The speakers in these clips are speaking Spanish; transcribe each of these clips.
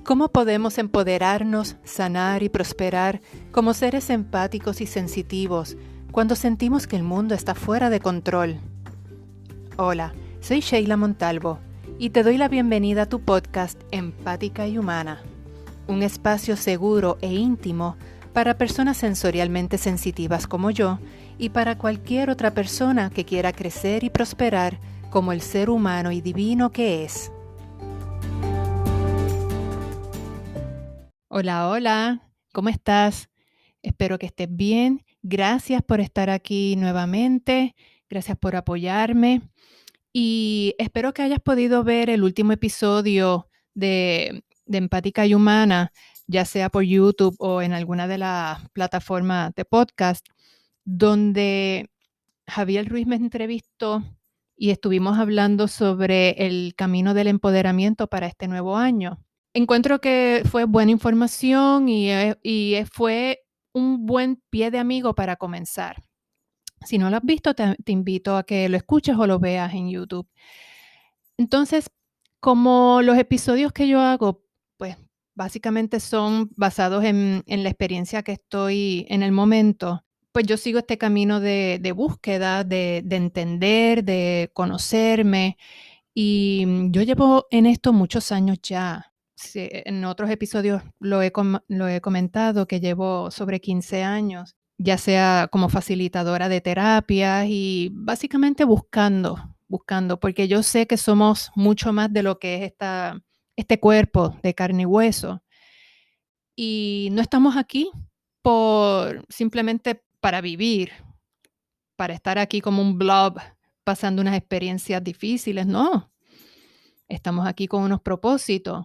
¿Cómo podemos empoderarnos, sanar y prosperar como seres empáticos y sensitivos cuando sentimos que el mundo está fuera de control? Hola, soy Sheila Montalvo y te doy la bienvenida a tu podcast Empática y Humana, un espacio seguro e íntimo para personas sensorialmente sensitivas como yo y para cualquier otra persona que quiera crecer y prosperar como el ser humano y divino que es. Hola, hola, ¿cómo estás? Espero que estés bien. Gracias por estar aquí nuevamente. Gracias por apoyarme. Y espero que hayas podido ver el último episodio de Empática y Humana, ya sea por YouTube o en alguna de las plataformas de podcast, donde Javier Ruiz me entrevistó y estuvimos hablando sobre el camino del empoderamiento para este nuevo año. Encuentro que fue buena información y fue un buen pie de amigo para comenzar. Si no lo has visto, te invito a que lo escuches o lo veas en YouTube. Entonces, como los episodios que yo hago, pues básicamente son basados en la experiencia que estoy en el momento, pues yo sigo este camino de búsqueda, de entender, de conocerme. Y yo llevo en esto muchos años ya. Sí, en otros episodios lo he comentado que llevo sobre 15 años, ya sea como facilitadora de terapias y básicamente buscando, porque yo sé que somos mucho más de lo que es este cuerpo de carne y hueso. Y no estamos aquí por simplemente para vivir, para estar aquí como un blob pasando unas experiencias difíciles, no. Estamos aquí con unos propósitos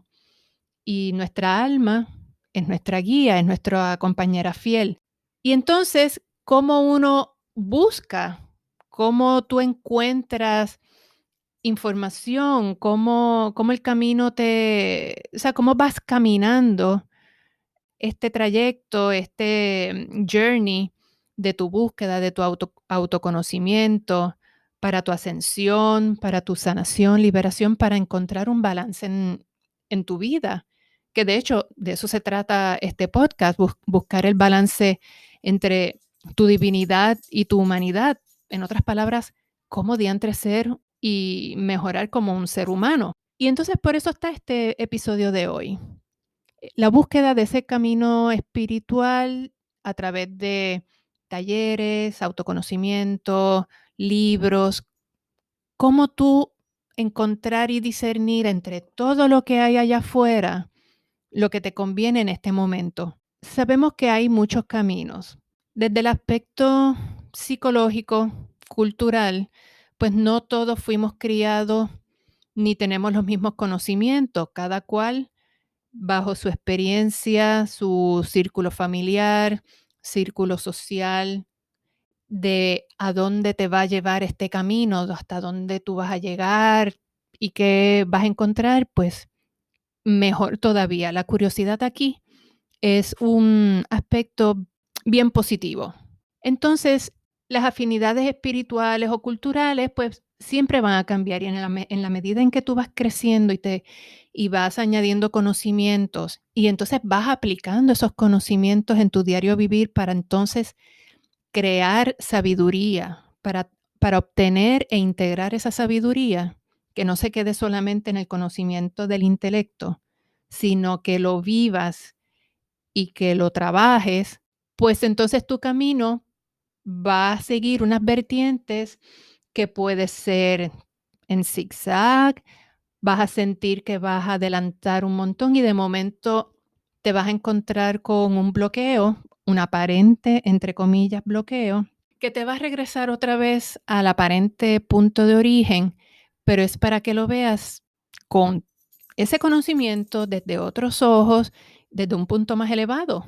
y nuestra alma es nuestra guía, es nuestra compañera fiel. Y entonces, ¿cómo uno busca? ¿Cómo tú encuentras información? ¿Cómo el camino o sea, cómo vas caminando este trayecto, este journey de tu búsqueda, de tu autoconocimiento, para tu ascensión, para tu sanación, liberación, para encontrar un balance en tu vida? Que de hecho, de eso se trata este podcast, buscar el balance entre tu divinidad y tu humanidad. En otras palabras, cómo diantre ser y mejorar como un ser humano. Y entonces por eso está este episodio de hoy. La búsqueda de ese camino espiritual a través de talleres, autoconocimiento, libros, cómo tú encontrar y discernir entre todo lo que hay allá afuera, lo que te conviene en este momento. Sabemos que hay muchos caminos. Desde el aspecto psicológico, cultural, pues no todos fuimos criados ni tenemos los mismos conocimientos, cada cual bajo su experiencia, su círculo familiar, círculo social, de a dónde te va a llevar este camino, hasta dónde tú vas a llegar y qué vas a encontrar, pues mejor todavía. La curiosidad aquí es un aspecto bien positivo. Entonces, las afinidades espirituales o culturales, pues siempre van a cambiar y en la medida en que tú vas creciendo y vas añadiendo conocimientos y entonces vas aplicando esos conocimientos en tu diario vivir para entonces crear sabiduría, para obtener e integrar esa sabiduría, que no se quede solamente en el conocimiento del intelecto, sino que lo vivas y que lo trabajes, pues entonces tu camino va a seguir unas vertientes que puede ser en zigzag, vas a sentir que vas a adelantar un montón y de momento te vas a encontrar con un bloqueo, un aparente, entre comillas, bloqueo, que te va a regresar otra vez al aparente punto de origen, pero es para que lo veas con ese conocimiento desde otros ojos, desde un punto más elevado.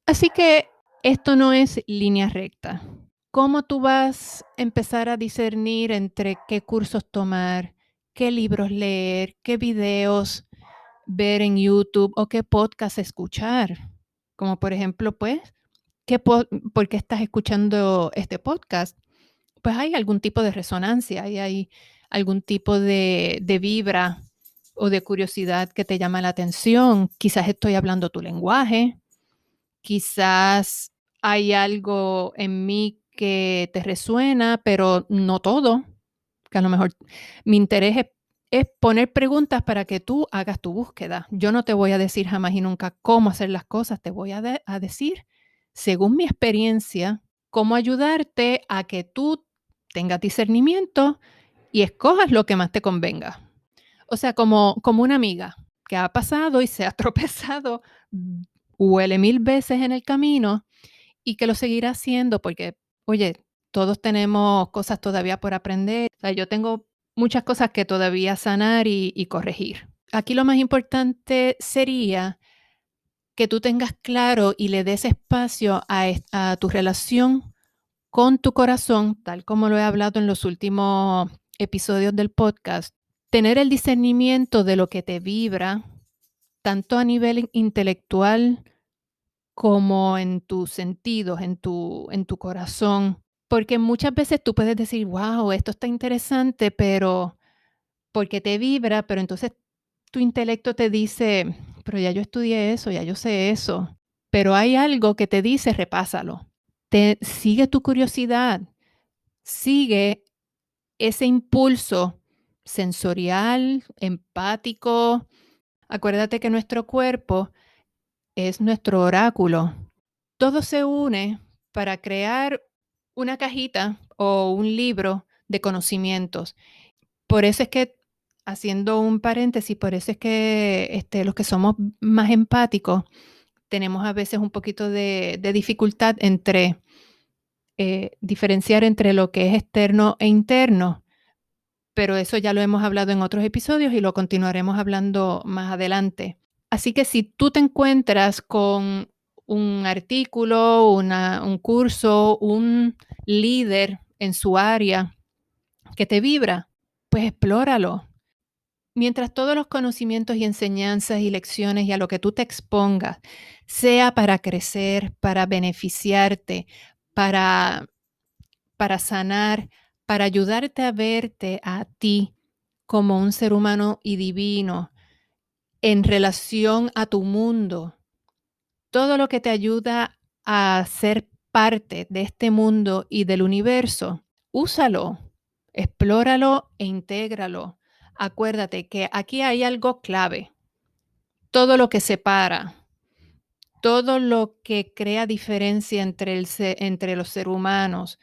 Así que esto no es línea recta. ¿Cómo tú vas a empezar a discernir entre qué cursos tomar, qué libros leer, qué videos ver en YouTube o qué podcast escuchar? Como por ejemplo, pues, ¿por qué estás escuchando este podcast? Pues hay algún tipo de resonancia, hay algún tipo de vibra o de curiosidad que te llama la atención. Quizás estoy hablando tu lenguaje, quizás hay algo en mí que te resuena, pero no todo, que a lo mejor mi interés es poner preguntas para que tú hagas tu búsqueda. Yo no te voy a decir jamás y nunca cómo hacer las cosas, te voy a decir, según mi experiencia, cómo ayudarte a que tú tengas discernimiento y escojas lo que más te convenga. O sea, como una amiga que ha pasado y se ha tropezado, huele 1000 veces en el camino y que lo seguirá haciendo porque, oye, todos tenemos cosas todavía por aprender. O sea, yo tengo muchas cosas que todavía sanar y corregir. Aquí lo más importante sería que tú tengas claro y le des espacio a tu relación con tu corazón, tal como lo he hablado en los últimos episodios del podcast. Tener el discernimiento de lo que te vibra, tanto a nivel intelectual como en tus sentidos, en tu corazón. Porque muchas veces tú puedes decir, wow, esto está interesante, pero porque te vibra, pero entonces tu intelecto te dice, pero ya yo estudié eso, ya yo sé eso. Pero hay algo que te dice, repásalo. Sigue tu curiosidad, sigue ese impulso sensorial, empático. Acuérdate que nuestro cuerpo es nuestro oráculo. Todo se une para crear una cajita o un libro de conocimientos. Por eso es que, haciendo un paréntesis, por eso es que los que somos más empáticos tenemos a veces un poquito de dificultad entre diferenciar entre lo que es externo e interno, pero eso ya lo hemos hablado en otros episodios y lo continuaremos hablando más adelante. Así que si tú te encuentras con un artículo, un curso, un líder en su área que te vibra, pues explóralo. Mientras todos los conocimientos y enseñanzas y lecciones y a lo que tú te expongas sea para crecer, para beneficiarte, para, para sanar, para ayudarte a verte a ti como un ser humano y divino en relación a tu mundo, todo lo que te ayuda a ser parte de este mundo y del universo, úsalo, explóralo e intégralo. Acuérdate que aquí hay algo clave. Todo lo que separa, todo lo que crea diferencia entre los seres humanos,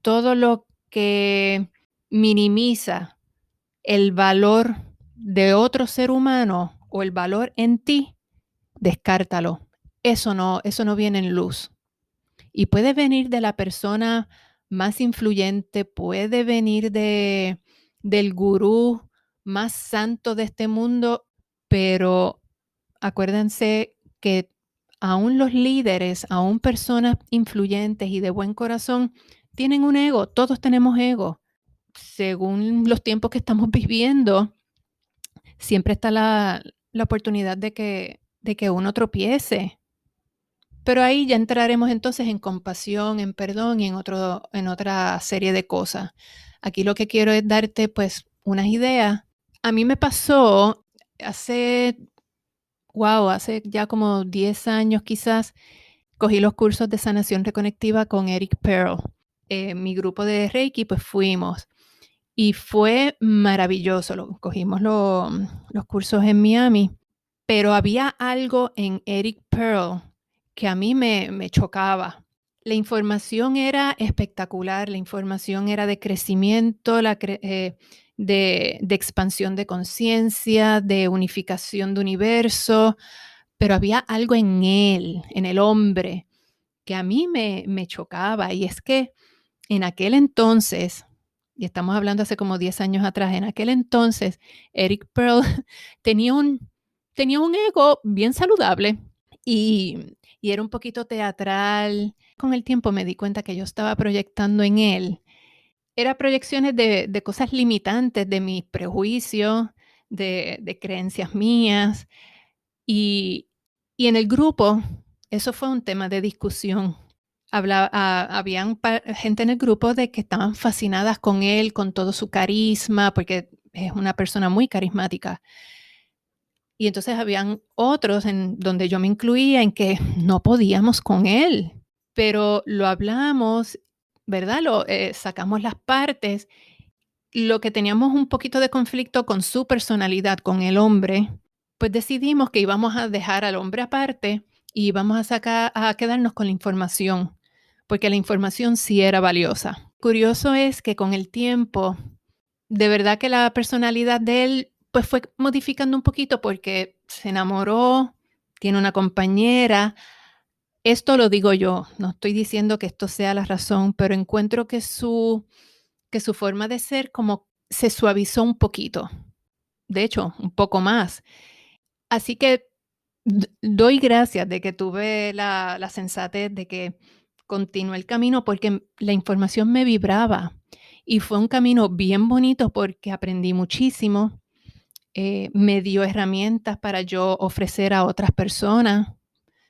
todo lo que minimiza el valor de otro ser humano o el valor en ti, descártalo. Eso no viene en luz. Y puede venir de la persona más influyente, puede venir del gurú más santo de este mundo, pero acuérdense que aún los líderes, aún personas influyentes y de buen corazón, tienen un ego, todos tenemos ego. Según los tiempos que estamos viviendo, siempre está la oportunidad de que uno tropiece. Pero ahí ya entraremos entonces en compasión, en perdón y en otra serie de cosas. Aquí lo que quiero es darte pues unas ideas. A mí me pasó hace, hace ya como 10 años quizás, cogí los cursos de sanación reconectiva con Eric Pearl. Mi grupo de Reiki pues fuimos y fue maravilloso. Cogimos los cursos en Miami, pero había algo en Eric Pearl que a mí me chocaba. La información era espectacular, la información era de crecimiento, de expansión de conciencia, de unificación de universo, pero había algo en él, en el hombre, que a mí me chocaba. Y es que en aquel entonces, y estamos hablando hace como 10 años atrás, en aquel entonces, Eric Pearl tenía un ego bien saludable y era un poquito teatral. Con el tiempo me di cuenta que yo estaba proyectando en él. Era proyecciones de cosas limitantes, de mis prejuicios, de creencias mías. Y, y en el grupo, eso fue un tema de discusión. Habían gente en el grupo de que estaban fascinadas con él, con todo su carisma, porque es una persona muy carismática. Y entonces habían otros en donde yo me incluía en que no podíamos con él, pero lo hablamos, ¿verdad? Sacamos las partes. Lo que teníamos un poquito de conflicto con su personalidad, con el hombre, pues decidimos que íbamos a dejar al hombre aparte y íbamos a quedarnos con la información, porque la información sí era valiosa. Curioso es que con el tiempo, de verdad que la personalidad de él, pues fue modificando un poquito porque se enamoró, tiene una compañera. Esto lo digo yo, no estoy diciendo que esto sea la razón, pero encuentro que su forma de ser como se suavizó un poquito, de hecho, un poco más. Así que doy gracias de que tuve la sensatez de que continué el camino porque la información me vibraba y fue un camino bien bonito porque aprendí muchísimo, me dio herramientas para yo ofrecer a otras personas.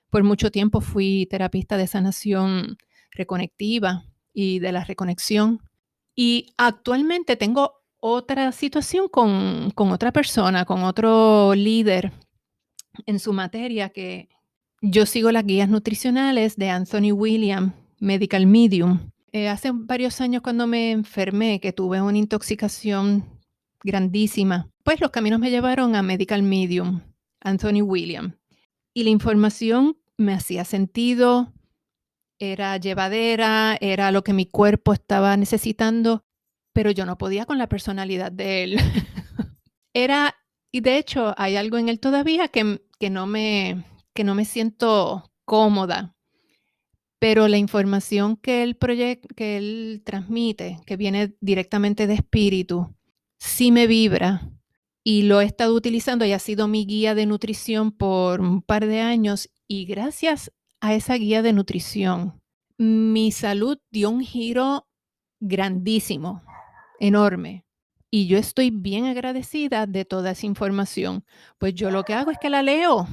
Por mucho tiempo fui terapista de sanación reconectiva y de la reconexión. Y actualmente tengo otra situación con otra persona, con otro líder en su materia, que yo sigo las guías nutricionales de Anthony William, Medical Medium. Hace varios años cuando me enfermé, que tuve una intoxicación grandísima, pues los caminos me llevaron a Medical Medium, Anthony William. Y la información me hacía sentido, era llevadera, era lo que mi cuerpo estaba necesitando, pero yo no podía con la personalidad de él. Era y de hecho, hay algo en él todavía que no me siento cómoda, pero la información que él transmite, que viene directamente de espíritu, sí me vibra, y lo he estado utilizando, y ha sido mi guía de nutrición por un par de años, y gracias a esa guía de nutrición, mi salud dio un giro grandísimo, enorme. Y yo estoy bien agradecida de toda esa información. Pues yo lo que hago es que la leo.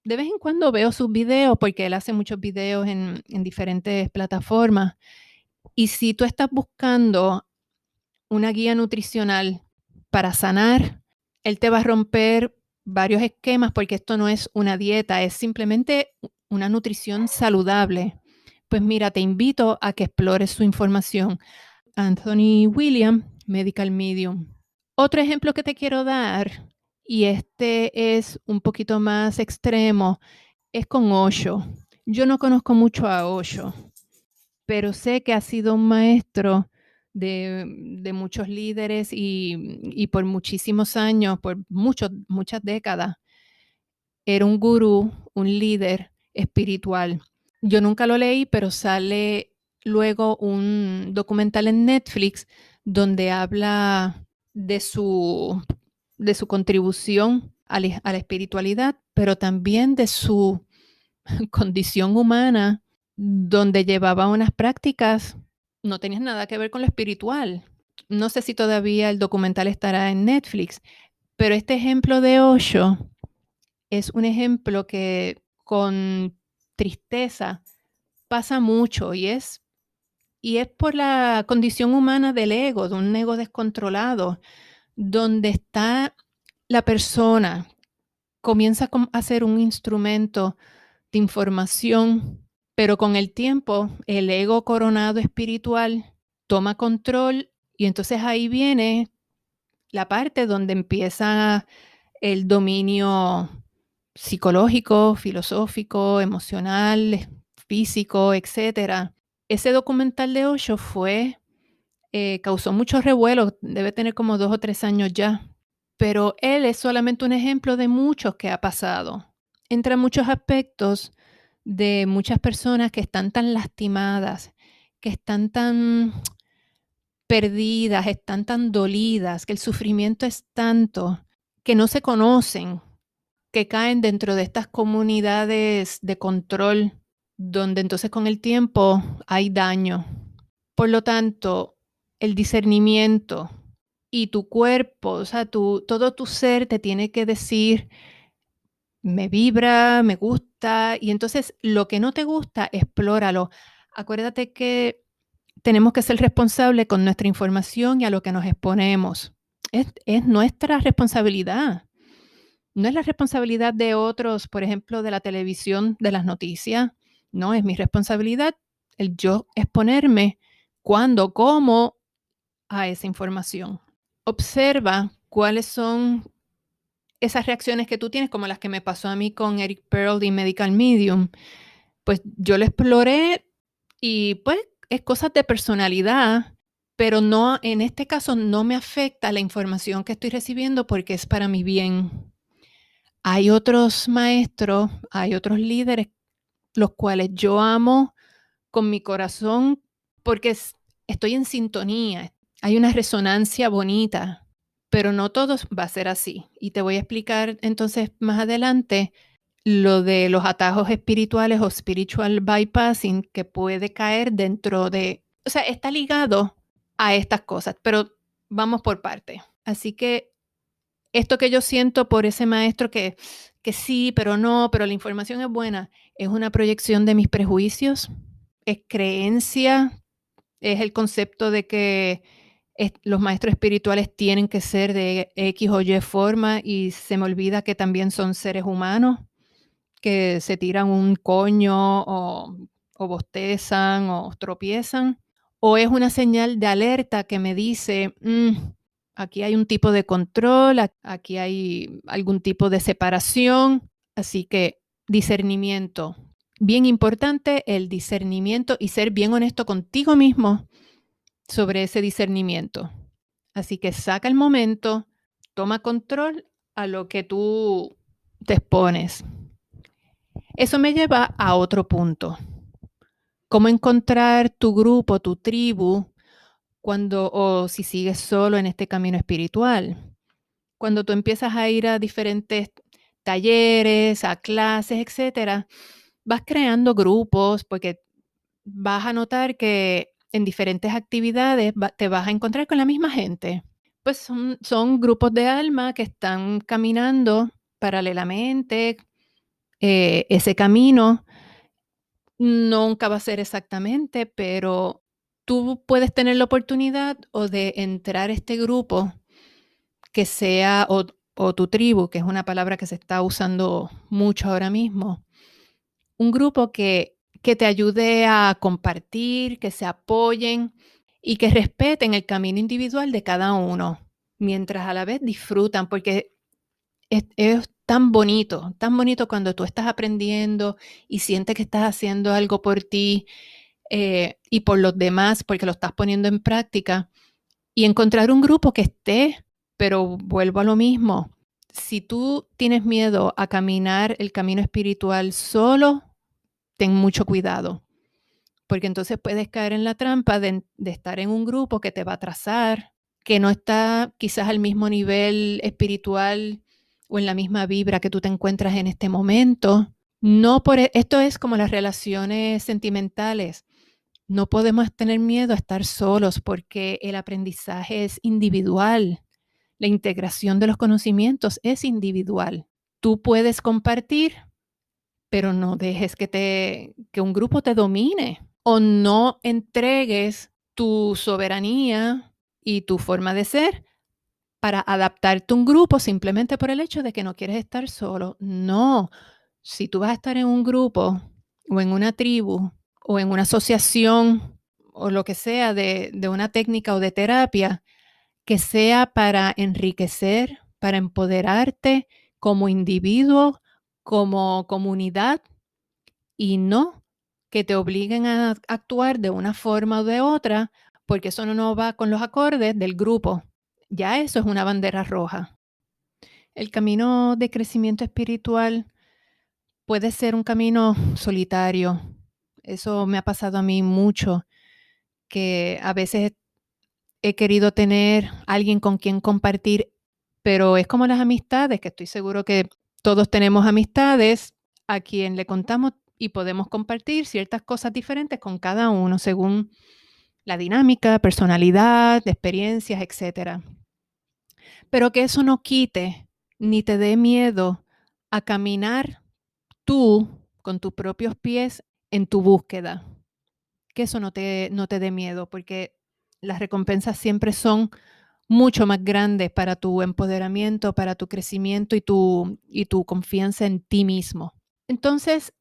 De vez en cuando veo sus videos, porque él hace muchos videos en diferentes plataformas. Y si tú estás buscando una guía nutricional para sanar, él te va a romper varios esquemas, porque esto no es una dieta, es simplemente una nutrición saludable. Pues mira, te invito a que explores su información. Anthony William, Medical Medium. Otro ejemplo que te quiero dar, y este es un poquito más extremo, es con Osho. Yo no conozco mucho a Osho, pero sé que ha sido un maestro de muchos líderes y por muchísimos años, por muchas décadas, era un gurú, un líder espiritual. Yo nunca lo leí, pero sale luego un documental en Netflix donde habla de su, de su contribución a la espiritualidad, pero también de su condición humana, donde llevaba unas prácticas, no tenían nada que ver con lo espiritual. No sé si todavía el documental estará en Netflix, pero este ejemplo de Osho es un ejemplo que con tristeza pasa mucho y es por la condición humana del ego, de un ego descontrolado, donde está la persona, comienza a ser un instrumento de información, pero con el tiempo el ego coronado espiritual toma control y entonces ahí viene la parte donde empieza el dominio psicológico, filosófico, emocional, físico, etcétera. Ese documental de Osho causó mucho revuelo, debe tener como 2 o 3 años ya, pero él es solamente un ejemplo de muchos que ha pasado. Entre muchos aspectos de muchas personas que están tan lastimadas, que están tan perdidas, están tan dolidas, que el sufrimiento es tanto, que no se conocen, que caen dentro de estas comunidades de control, donde entonces con el tiempo hay daño. Por lo tanto, el discernimiento y tu cuerpo, o sea, todo tu ser te tiene que decir, me vibra, me gusta, y entonces lo que no te gusta, explóralo. Acuérdate que tenemos que ser responsables con nuestra información y a lo que nos exponemos. Es nuestra responsabilidad. No es la responsabilidad de otros, por ejemplo, de la televisión, de las noticias. No, es mi responsabilidad el yo exponerme cuando, cómo a esa información. Observa cuáles son esas reacciones que tú tienes, como las que me pasó a mí con Eric Pearl y Medical Medium. Pues yo lo exploré y pues es cosas de personalidad, pero no, en este caso no me afecta la información que estoy recibiendo porque es para mi bien. Hay otros maestros, hay otros líderes, los cuales yo amo con mi corazón porque estoy en sintonía, hay una resonancia bonita, pero no todo va a ser así. Y te voy a explicar entonces más adelante lo de los atajos espirituales o spiritual bypassing que puede caer dentro de, o sea, está ligado a estas cosas, pero vamos por parte. Así que esto que yo siento por ese maestro que sí, pero no, pero la información es buena, es una proyección de mis prejuicios, es creencia, es el concepto de que los maestros espirituales tienen que ser de X o Y forma y se me olvida que también son seres humanos que se tiran un coño o bostezan o tropiezan, o es una señal de alerta que me dice, aquí hay un tipo de control, aquí hay algún tipo de separación, así que discernimiento. Bien importante el discernimiento y ser bien honesto contigo mismo sobre ese discernimiento. Así que saca el momento, toma control a lo que tú te expones. Eso me lleva a otro punto. ¿Cómo encontrar tu grupo, tu tribu, cuando o si sigues solo en este camino espiritual? Cuando tú empiezas a ir a diferentes talleres, a clases, etcétera, vas creando grupos porque vas a notar que en diferentes actividades te vas a encontrar con la misma gente. Pues son grupos de alma que están caminando paralelamente ese camino. Nunca va a ser exactamente, pero tú puedes tener la oportunidad o de entrar a este grupo que sea, o tu tribu, que es una palabra que se está usando mucho ahora mismo, un grupo que te ayude a compartir, que se apoyen y que respeten el camino individual de cada uno, mientras a la vez disfrutan, porque es tan bonito cuando tú estás aprendiendo y sientes que estás haciendo algo por ti y por los demás, porque lo estás poniendo en práctica, y encontrar un grupo que esté, pero vuelvo a lo mismo. Si tú tienes miedo a caminar el camino espiritual solo, ten mucho cuidado, porque entonces puedes caer en la trampa de estar en un grupo que te va a atrasar, que no está quizás al mismo nivel espiritual o en la misma vibra que tú te encuentras en este momento. No por esto es como las relaciones sentimentales. No podemos tener miedo a estar solos porque el aprendizaje es individual. La integración de los conocimientos es individual. Tú puedes compartir, pero no dejes que un grupo te domine o no entregues tu soberanía y tu forma de ser para adaptarte a un grupo simplemente por el hecho de que no quieres estar solo. No, si tú vas a estar en un grupo o en una tribu o en una asociación o lo que sea de una técnica o de terapia, que sea para enriquecer, para empoderarte como individuo, como comunidad y no que te obliguen a actuar de una forma o de otra, porque eso no va con los acordes del grupo. Ya eso es una bandera roja. El camino de crecimiento espiritual puede ser un camino solitario. Eso me ha pasado a mí mucho, que a veces he querido tener alguien con quien compartir, pero es como las amistades, que estoy seguro que todos tenemos amistades a quien le contamos y podemos compartir ciertas cosas diferentes con cada uno según la dinámica, personalidad, experiencias, etcétera. Pero que eso no quite ni te dé miedo a caminar tú con tus propios pies en tu búsqueda. Que eso no te dé miedo, porque las recompensas siempre son mucho más grandes para tu empoderamiento, para tu crecimiento y tu confianza en ti mismo. Entonces,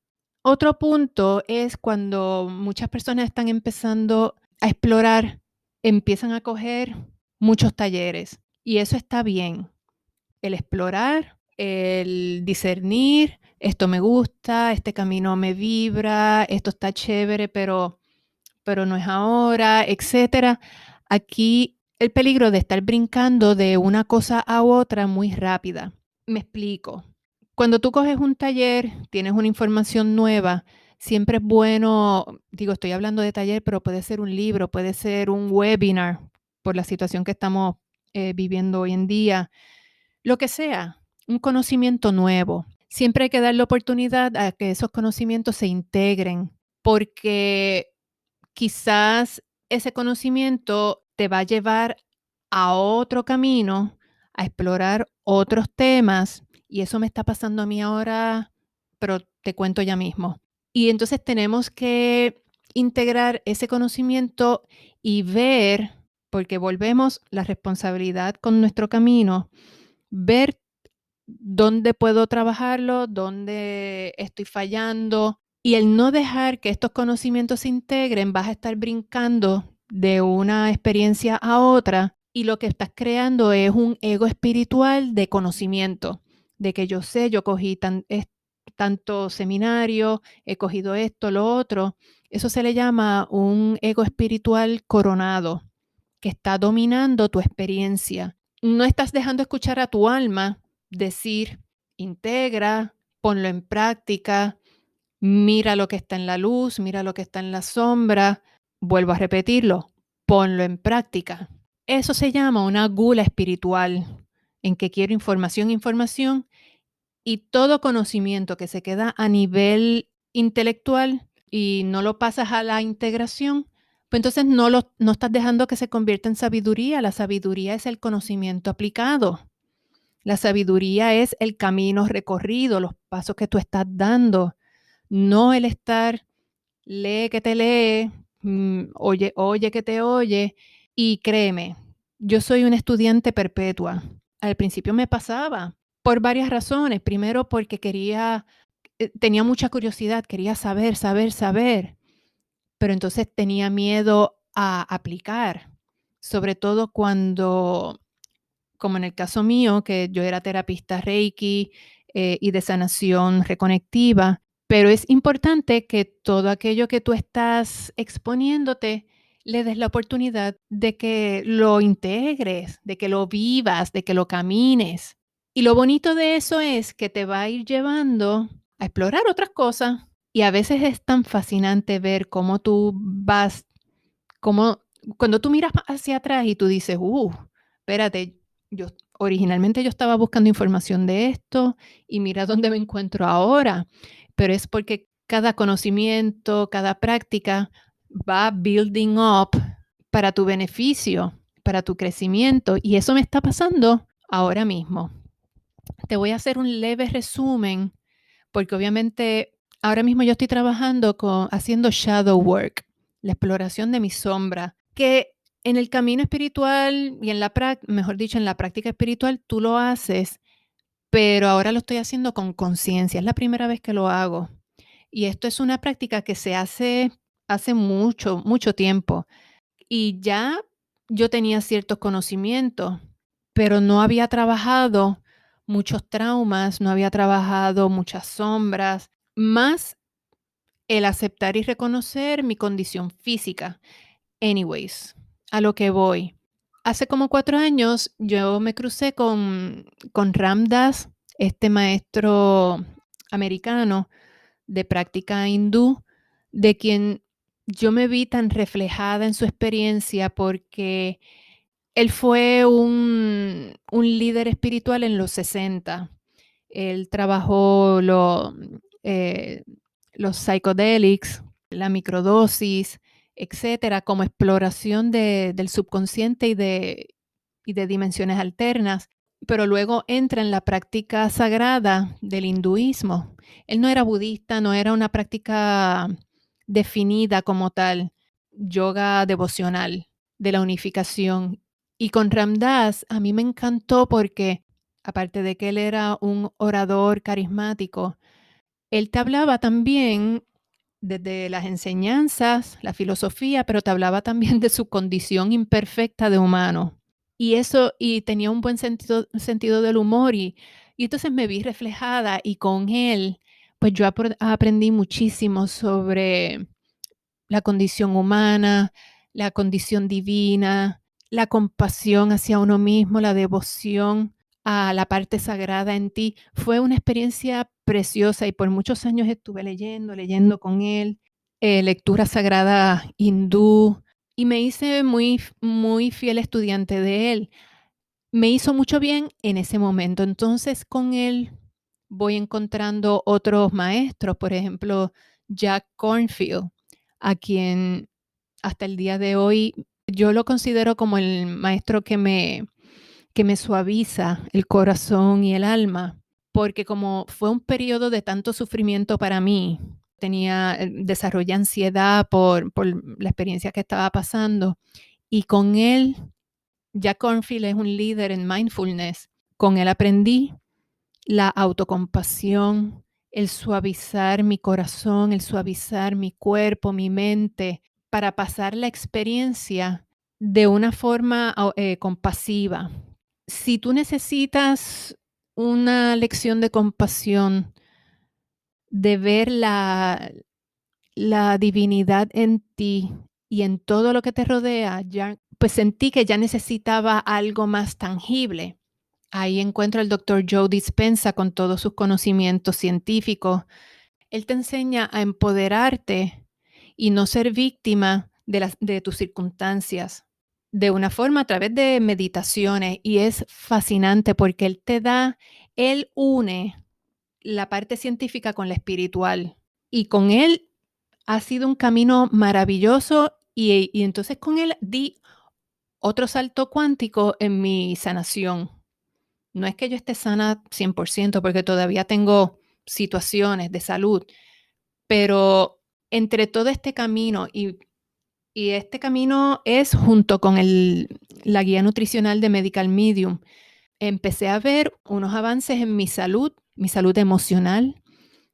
otro punto es cuando muchas personas están empezando a explorar, empiezan a coger muchos talleres y eso está bien. El explorar, el discernir, esto me gusta, este camino me vibra, esto está chévere, pero no es ahora, etcétera. Aquí el peligro de estar brincando de una cosa a otra muy rápida. Me explico. Cuando tú coges un taller, tienes una información nueva, siempre es bueno, digo, estoy hablando de taller, pero puede ser un libro, puede ser un webinar, por la situación que estamos viviendo hoy en día, lo que sea, un conocimiento nuevo. Siempre hay que dar la oportunidad a que esos conocimientos se integren, porque quizás ese conocimiento te va a llevar a otro camino, a explorar otros temas, y eso me está pasando a mí ahora, pero te cuento ya mismo. Y entonces tenemos que integrar ese conocimiento y ver, porque volvemos la responsabilidad con nuestro camino, ver dónde puedo trabajarlo, dónde estoy fallando. Y el no dejar que estos conocimientos se integren, vas a estar brincando de una experiencia a otra y lo que estás creando es un ego espiritual de conocimiento, de que yo sé, yo cogí tanto seminario, he cogido esto, lo otro. Eso se le llama un ego espiritual coronado, que está dominando tu experiencia. No estás dejando escuchar a tu alma decir, integra, ponlo en práctica, mira lo que está en la luz, mira lo que está en la sombra. Vuelvo a repetirlo, ponlo en práctica. Eso se llama una gula espiritual, en que quiero información, información, y todo conocimiento que se queda a nivel intelectual y no lo pasas a la integración, pues entonces no estás dejando que se convierta en sabiduría. La sabiduría es el conocimiento aplicado. La sabiduría es el camino recorrido, los pasos que tú estás dando, no el estar, lee que te lee, oye, oye que te oye. Y créeme, yo soy una estudiante perpetua. Al principio me pasaba por varias razones. Primero, porque tenía mucha curiosidad, quería saber, saber, saber, pero entonces tenía miedo a aplicar, sobre todo cuando, como en el caso mío, que yo era terapista Reiki y de sanación reconectiva, pero es importante que todo aquello que tú estás exponiéndote le des la oportunidad de que lo integres, de que lo vivas, de que lo camines. Y lo bonito de eso es que te va a ir llevando a explorar otras cosas. Y a veces es tan fascinante ver cómo tú vas, cómo cuando tú miras hacia atrás y tú dices, espérate, yo originalmente yo estaba buscando información de esto y mira dónde me encuentro ahora, pero es porque cada conocimiento, cada práctica va building up para tu beneficio, para tu crecimiento, y eso me está pasando ahora mismo. Te voy a hacer un leve resumen porque obviamente ahora mismo yo estoy trabajando haciendo shadow work, la exploración de mi sombra, que en el camino espiritual y mejor dicho, en la práctica espiritual tú lo haces, pero ahora lo estoy haciendo con conciencia. Es la primera vez que lo hago. Y esto es una práctica que se hace mucho, mucho tiempo. Y ya yo tenía ciertos conocimientos, pero no había trabajado muchos traumas, no había trabajado muchas sombras, más el aceptar y reconocer mi condición física. Anyways, a lo que voy. Hace como 4 años yo me crucé con Ram Dass, este maestro americano de práctica hindú, de quien yo me vi tan reflejada en su experiencia porque él fue un líder espiritual en los 60. Él trabajó los psychedelics, la microdosis, etcétera, como exploración del subconsciente y de dimensiones alternas, pero luego entra en la práctica sagrada del hinduismo. Él no era budista, no era una práctica definida como tal, yoga devocional de la unificación. Y con Ram Dass a mí me encantó porque, aparte de que él era un orador carismático, él te hablaba también desde las enseñanzas, la filosofía, pero te hablaba también de su condición imperfecta de humano. Y eso, y tenía un buen sentido del humor, y entonces me vi reflejada, y con él, pues yo aprendí muchísimo sobre la condición humana, la condición divina, la compasión hacia uno mismo, la devoción a la parte sagrada en ti. Fue una experiencia preciosa y por muchos años estuve leyendo con él, lectura sagrada hindú, y me hice muy fiel estudiante de él. Me hizo mucho bien en ese momento. Entonces, con él voy encontrando otros maestros, por ejemplo, Jack Kornfield, a quien hasta el día de hoy yo lo considero como el maestro que me suaviza el corazón y el alma, porque como fue un periodo de tanto sufrimiento para mí, desarrollé ansiedad por la experiencia que estaba pasando, y con él, Jack Kornfield es un líder en mindfulness. Con él aprendí la autocompasión, el suavizar mi corazón, el suavizar mi cuerpo, mi mente, para pasar la experiencia de una forma compasiva. Si tú necesitas una lección de compasión, de ver la divinidad en ti y en todo lo que te rodea, ya, pues sentí que ya necesitaba algo más tangible. Ahí encuentro al doctor Joe Dispenza con todos sus conocimientos científicos. Él te enseña a empoderarte y no ser víctima de tus circunstancias, de una forma a través de meditaciones, y es fascinante porque él une la parte científica con la espiritual, y con él ha sido un camino maravilloso, y entonces con él di otro salto cuántico en mi sanación. No es que yo esté sana 100% porque todavía tengo situaciones de salud, pero entre todo este camino, y este camino es junto con la guía nutricional de Medical Medium, empecé a ver unos avances en mi salud emocional.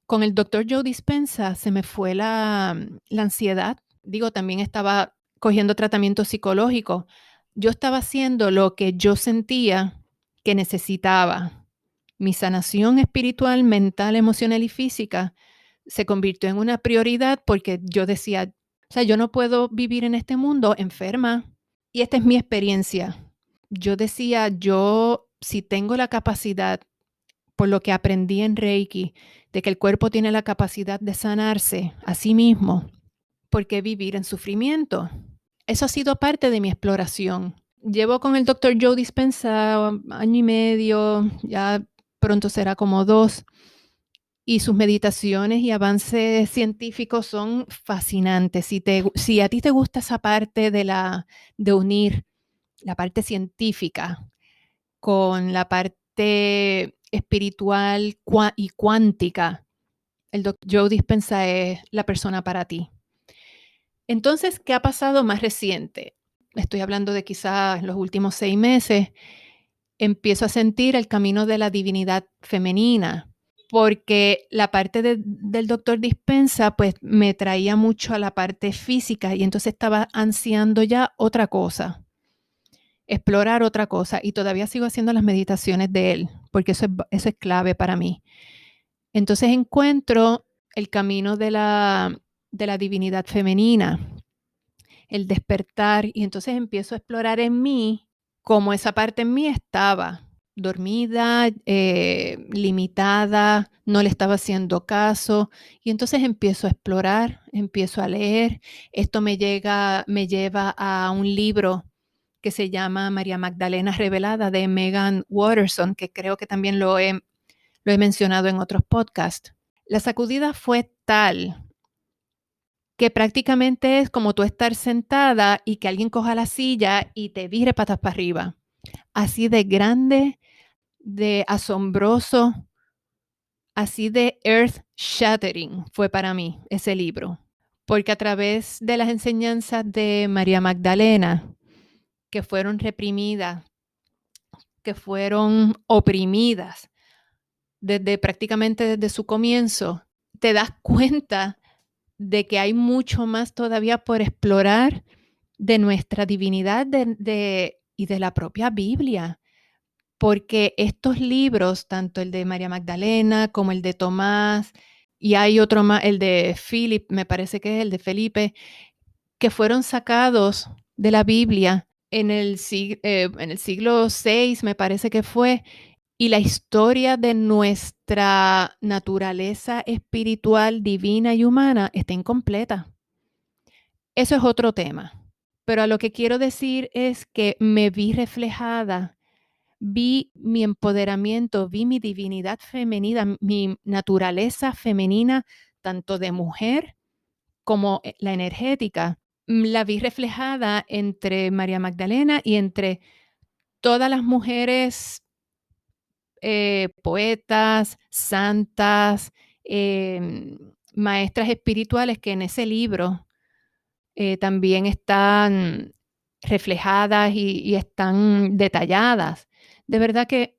Con el doctor Joe Dispenza se me fue la ansiedad. Digo, también estaba cogiendo tratamiento psicológico. Yo estaba haciendo lo que yo sentía que necesitaba. Mi sanación espiritual, mental, emocional y física se convirtió en una prioridad porque yo decía, o sea, yo no puedo vivir en este mundo enferma. Y esta es mi experiencia. Yo decía, yo si tengo la capacidad, por lo que aprendí en Reiki, de que el cuerpo tiene la capacidad de sanarse a sí mismo, ¿por qué vivir en sufrimiento? Eso ha sido parte de mi exploración. Llevo con el doctor Joe Dispenza año y medio, ya pronto será como 2, y sus meditaciones y avances científicos son fascinantes. Si a ti te gusta esa parte de unir la parte científica con la parte espiritual y cuántica, el doctor Joe Dispenza es la persona para ti. Entonces, ¿qué ha pasado más reciente? Estoy hablando de quizás los últimos 6 meses. Empiezo a sentir el camino de la divinidad femenina, porque la parte del doctor Dispensa, pues me traía mucho a la parte física, y entonces estaba ansiando ya otra cosa, explorar otra cosa, y todavía sigo haciendo las meditaciones de él, porque eso es clave para mí. Entonces encuentro el camino de la divinidad femenina, el despertar, y entonces empiezo a explorar en mí cómo esa parte en mí estaba dormida, limitada, no le estaba haciendo caso, y entonces empiezo a explorar, empiezo a leer. Esto me lleva a un libro que se llama María Magdalena Revelada, de Megan Watterson, que creo que también lo he mencionado en otros podcasts. La sacudida fue tal que prácticamente es como tú estar sentada y que alguien coja la silla y te vire patas para arriba. Así de grande, de asombroso, así de earth shattering fue para mí ese libro. Porque a través de las enseñanzas de María Magdalena, que fueron reprimidas, que fueron oprimidas prácticamente desde su comienzo, te das cuenta de que hay mucho más todavía por explorar de nuestra divinidad y de la propia Biblia. Porque estos libros, tanto el de María Magdalena como el de Tomás, y hay otro más, el de Philip, me parece que es el de Felipe, que fueron sacados de la Biblia en el siglo VI, me parece que fue, y la historia de nuestra naturaleza espiritual, divina y humana está incompleta. Eso es otro tema. Pero a lo que quiero decir es que me vi reflejada, vi mi empoderamiento, vi mi divinidad femenina, mi naturaleza femenina, tanto de mujer como la energética. La vi reflejada entre María Magdalena y entre todas las mujeres poetas, santas, maestras espirituales que en ese libro también están reflejadas y están detalladas. De verdad que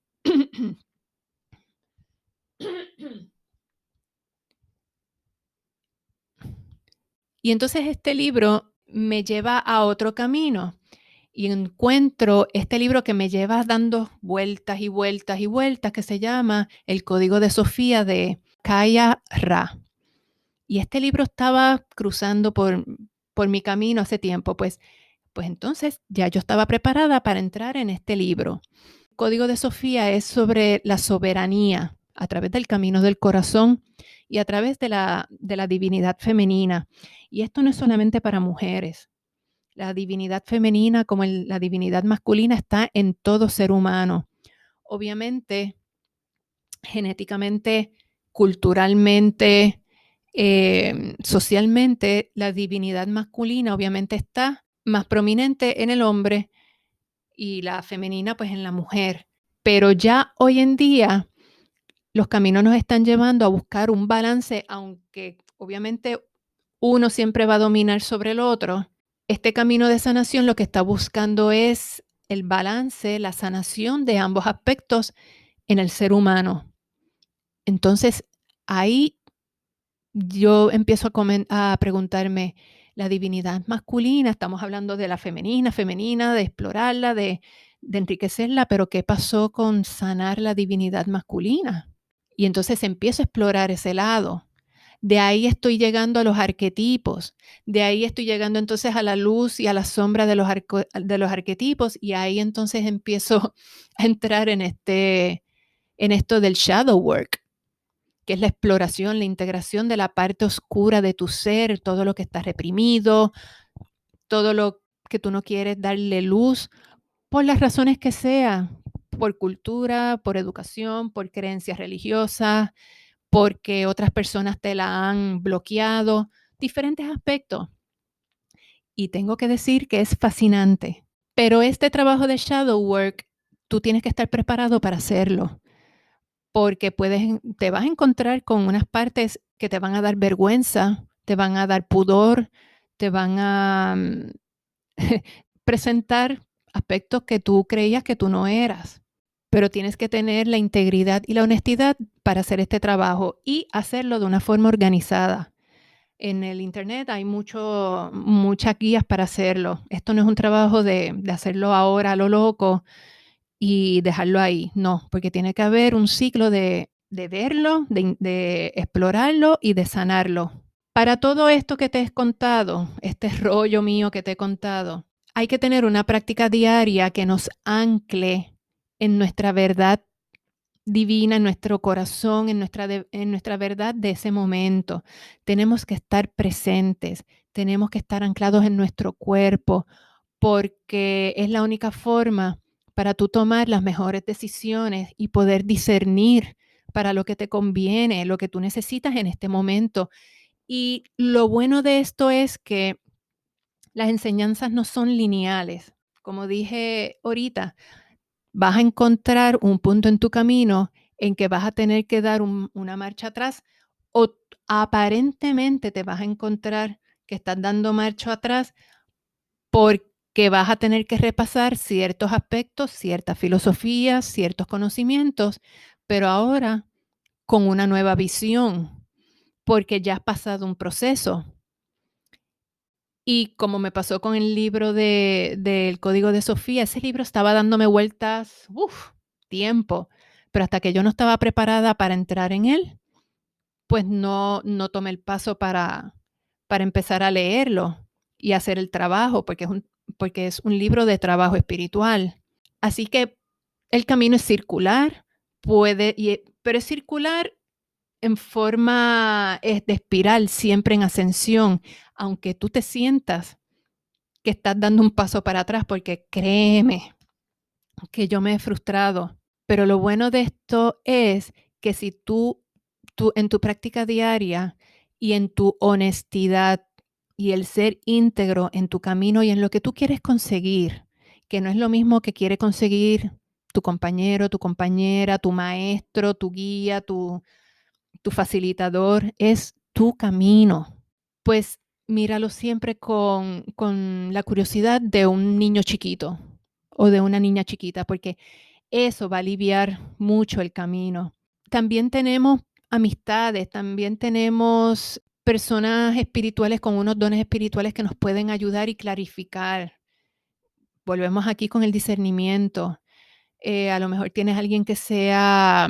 y entonces este libro me lleva a otro camino y encuentro este libro que me lleva dando vueltas y vueltas y vueltas, que se llama El Código de Sofía de Kaya Ra. Y este libro estaba cruzando por mi camino hace tiempo, pues entonces ya yo estaba preparada para entrar en este libro. Código de Sofía es sobre la soberanía a través del camino del corazón y a través de la divinidad femenina. Y esto no es solamente para mujeres. La divinidad femenina como la divinidad masculina está en todo ser humano. Obviamente, genéticamente, culturalmente, socialmente, la divinidad masculina obviamente está más prominente en el hombre y la femenina pues en la mujer. Pero ya hoy en día los caminos nos están llevando a buscar un balance, aunque obviamente uno siempre va a dominar sobre el otro. Este camino de sanación lo que está buscando es el balance, la sanación de ambos aspectos en el ser humano. Entonces, ahí yo empiezo a preguntarme, la divinidad masculina, estamos hablando de la femenina, de explorarla, de enriquecerla, pero ¿qué pasó con sanar la divinidad masculina? Y entonces empiezo a explorar ese lado. De ahí estoy llegando a los arquetipos, de ahí estoy llegando entonces a la luz y a la sombra de los arquetipos, y ahí entonces empiezo a entrar en esto del shadow work, que es la exploración, la integración de la parte oscura de tu ser, todo lo que está reprimido, todo lo que tú no quieres darle luz, por las razones que sea, por cultura, por educación, por creencias religiosas, porque otras personas te la han bloqueado, diferentes aspectos. Y tengo que decir que es fascinante. Pero este trabajo de shadow work, tú tienes que estar preparado para hacerlo, porque te vas a encontrar con unas partes que te van a dar vergüenza, te van a dar pudor, te van a presentar aspectos que tú creías que tú no eras. Pero tienes que tener la integridad y la honestidad para hacer este trabajo y hacerlo de una forma organizada. En el internet hay muchas guías para hacerlo. Esto no es un trabajo de hacerlo ahora a lo loco y dejarlo ahí. No, porque tiene que haber un ciclo de verlo, de explorarlo y de sanarlo. Para todo esto que te he contado, este rollo mío que te he contado, hay que tener una práctica diaria que nos ancle en nuestra verdad divina, en nuestro corazón, en nuestra verdad de ese momento. Tenemos que estar presentes, tenemos que estar anclados en nuestro cuerpo, porque es la única forma para tú tomar las mejores decisiones y poder discernir para lo que te conviene, lo que tú necesitas en este momento. Y lo bueno de esto es que las enseñanzas no son lineales. Como dije ahorita, vas a encontrar un punto en tu camino en que vas a tener que dar una marcha atrás o aparentemente te vas a encontrar que estás dando marcha atrás que vas a tener que repasar ciertos aspectos, ciertas filosofías, ciertos conocimientos, pero ahora con una nueva visión, porque ya has pasado un proceso. Y como me pasó con el libro del Código de Sofía, ese libro estaba dándome vueltas, tiempo, pero hasta que yo no estaba preparada para entrar en él, pues no tomé el paso para empezar a leerlo y hacer el trabajo, porque es un libro de trabajo espiritual. Así que el camino es circular, pero es circular en forma, de espiral, siempre en ascensión, aunque tú te sientas que estás dando un paso para atrás, porque créeme que yo me he frustrado. Pero lo bueno de esto es que si tú en tu práctica diaria y en tu honestidad y el ser íntegro en tu camino y en lo que tú quieres conseguir, que no es lo mismo que quiere conseguir tu compañero, tu compañera, tu maestro, tu guía, tu facilitador, es tu camino. Pues míralo siempre con la curiosidad de un niño chiquito o de una niña chiquita, porque eso va a aliviar mucho el camino. También tenemos amistades, también tenemos personas espirituales con unos dones espirituales que nos pueden ayudar y clarificar. Volvemos aquí con el discernimiento. A lo mejor tienes alguien que sea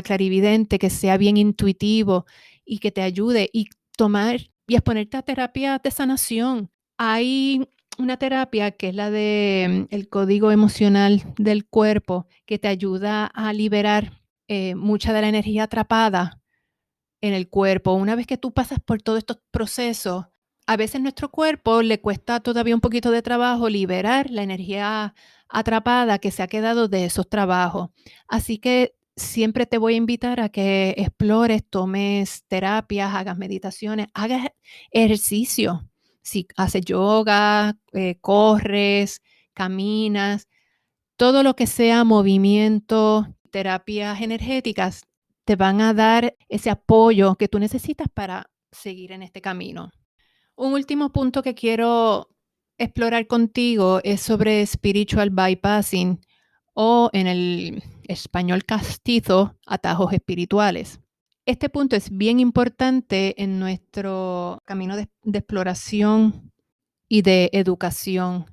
clarividente, que sea bien intuitivo y que te ayude y tomar y exponerte a terapia de sanación. Hay una terapia que es la de el código emocional del cuerpo, que te ayuda a liberar mucha de la energía atrapada en el cuerpo. Una vez que tú pasas por todos estos procesos, a veces nuestro cuerpo le cuesta todavía un poquito de trabajo liberar la energía atrapada que se ha quedado de esos trabajos. Así que siempre te voy a invitar a que explores, tomes terapias, hagas meditaciones, hagas ejercicio. Si haces yoga, corres, caminas, todo lo que sea movimiento, terapias energéticas, te van a dar ese apoyo que tú necesitas para seguir en este camino. Un último punto que quiero explorar contigo es sobre spiritual bypassing o en el español castizo, atajos espirituales. Este punto es bien importante en nuestro camino de exploración y de educación,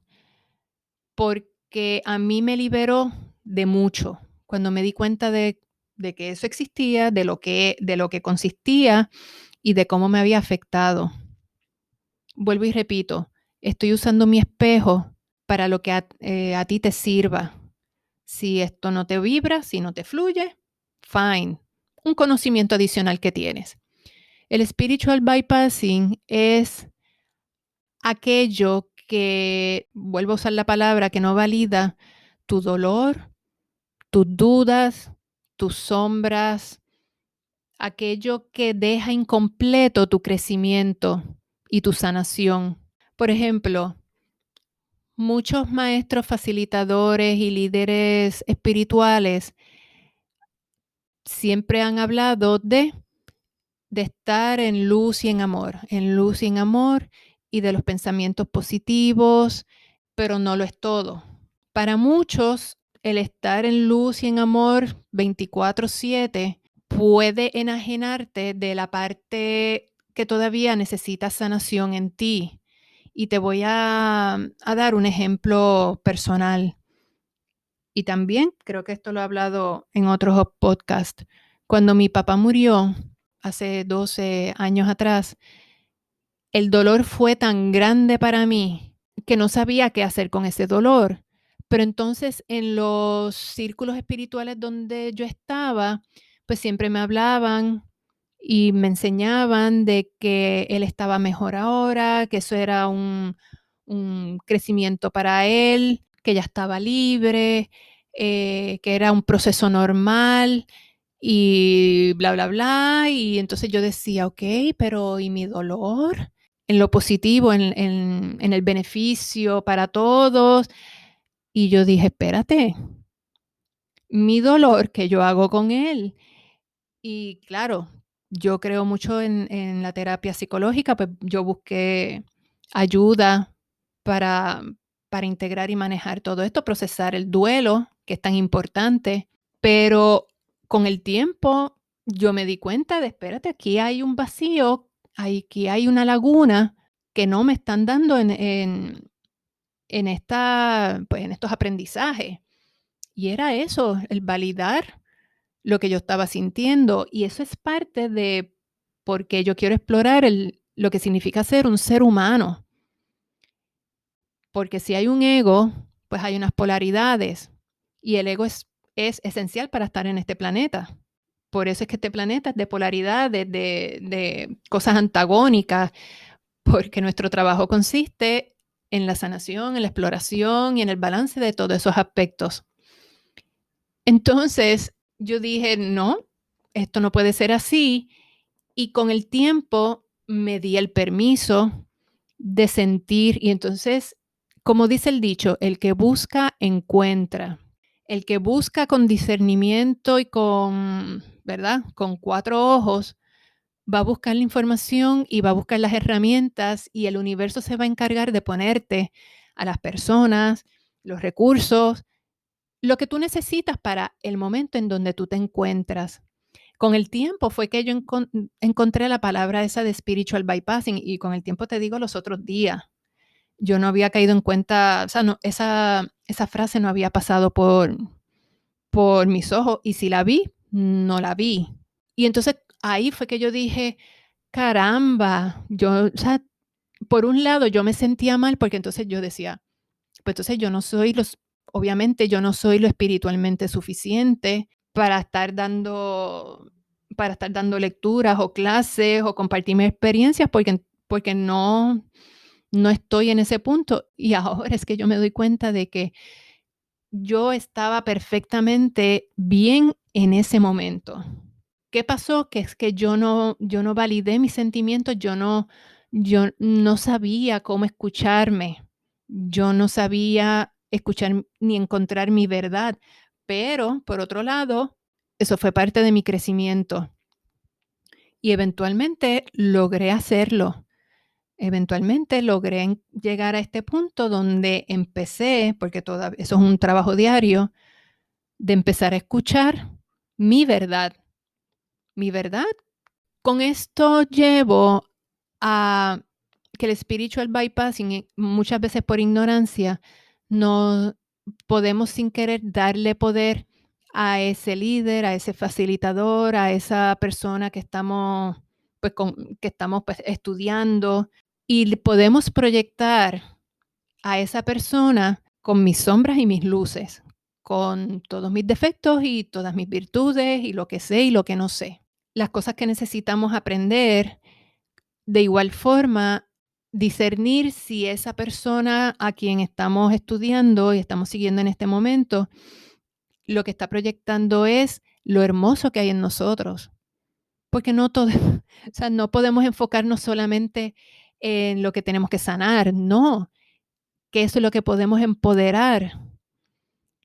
porque a mí me liberó de mucho cuando me di cuenta de que eso existía, de lo que consistía y de cómo me había afectado. Vuelvo y repito, estoy usando mi espejo para lo que a ti te sirva. Si esto no te vibra, si no te fluye, fine. Un conocimiento adicional que tienes. El spiritual bypassing es aquello que, vuelvo a usar la palabra, que no valida tu dolor, tus dudas, tus sombras, aquello que deja incompleto tu crecimiento y tu sanación. Por ejemplo, muchos maestros facilitadores y líderes espirituales siempre han hablado de estar en luz y en amor, en luz y en amor y de los pensamientos positivos, pero no lo es todo. Para muchos, el estar en luz y en amor 24/7 puede enajenarte de la parte que todavía necesita sanación en ti. Y te voy a dar un ejemplo personal. Y también creo que esto lo he hablado en otros podcasts. Cuando mi papá murió hace 12 años atrás, el dolor fue tan grande para mí que no sabía qué hacer con ese dolor. Pero entonces en los círculos espirituales donde yo estaba, pues siempre me hablaban y me enseñaban de que él estaba mejor ahora, que eso era un crecimiento para él, que ya estaba libre, que era un proceso normal y bla, bla, bla. Y entonces yo decía, ok, pero ¿y mi dolor? En lo positivo, en el beneficio para todos. Y yo dije, espérate, mi dolor, ¿qué yo hago con él? Y claro, yo creo mucho en la terapia psicológica, pues yo busqué ayuda para, para integrar y manejar todo esto, procesar el duelo, que es tan importante. Pero con el tiempo yo me di cuenta de, espérate, aquí hay un vacío, aquí hay una laguna que no me están dando pues, en estos aprendizajes. Y era eso, el validar lo que yo estaba sintiendo. Y eso es parte de por qué yo quiero explorar lo que significa ser un ser humano. Porque si hay un ego, pues hay unas polaridades. Y el ego es esencial para estar en este planeta. Por eso es que este planeta es de polaridades, de cosas antagónicas, porque nuestro trabajo consiste en la sanación, en la exploración y en el balance de todos esos aspectos. Entonces, yo dije: "No, esto no puede ser así", y con el tiempo me di el permiso de sentir, y entonces, como dice el dicho: "El que busca, encuentra". El que busca con discernimiento y con, ¿verdad?, con 4 ojos, va a buscar la información y va a buscar las herramientas, y el universo se va a encargar de ponerte a las personas, los recursos, lo que tú necesitas para el momento en donde tú te encuentras. Con el tiempo fue que yo encontré la palabra esa de spiritual bypassing, y con el tiempo te digo los otros días. Yo no había caído en cuenta, o sea, no, esa frase no había pasado por mis ojos, y si la vi, no la vi. Y entonces ahí fue que yo dije: "Caramba", o sea, por un lado yo me sentía mal porque entonces yo decía: "Pues entonces yo no soy obviamente yo no soy lo espiritualmente suficiente para estar dando lecturas o clases o compartir mis experiencias porque no estoy en ese punto". Y ahora es que yo me doy cuenta de que yo estaba perfectamente bien en ese momento. ¿Qué pasó? Que es que yo no validé mis sentimientos, yo no sabía cómo escucharme, yo no sabía escuchar ni encontrar mi verdad, pero, por otro lado, eso fue parte de mi crecimiento y eventualmente logré hacerlo. Eventualmente logré llegar a este punto donde empecé, porque eso es un trabajo diario, de empezar a escuchar mi verdad. Mi verdad. Con esto llevo a que el spiritual bypassing, muchas veces por ignorancia, no podemos sin querer darle poder a ese líder, a ese facilitador, a esa persona que estamos, pues, estudiando, y le podemos proyectar a esa persona con mis sombras y mis luces, con todos mis defectos y todas mis virtudes y lo que sé y lo que no sé. Las cosas que necesitamos aprender, de igual forma, discernir si esa persona a quien estamos estudiando y estamos siguiendo en este momento, lo que está proyectando es lo hermoso que hay en nosotros. Porque no todo, o sea, no podemos enfocarnos solamente en lo que tenemos que sanar, no, que eso es lo que podemos empoderar.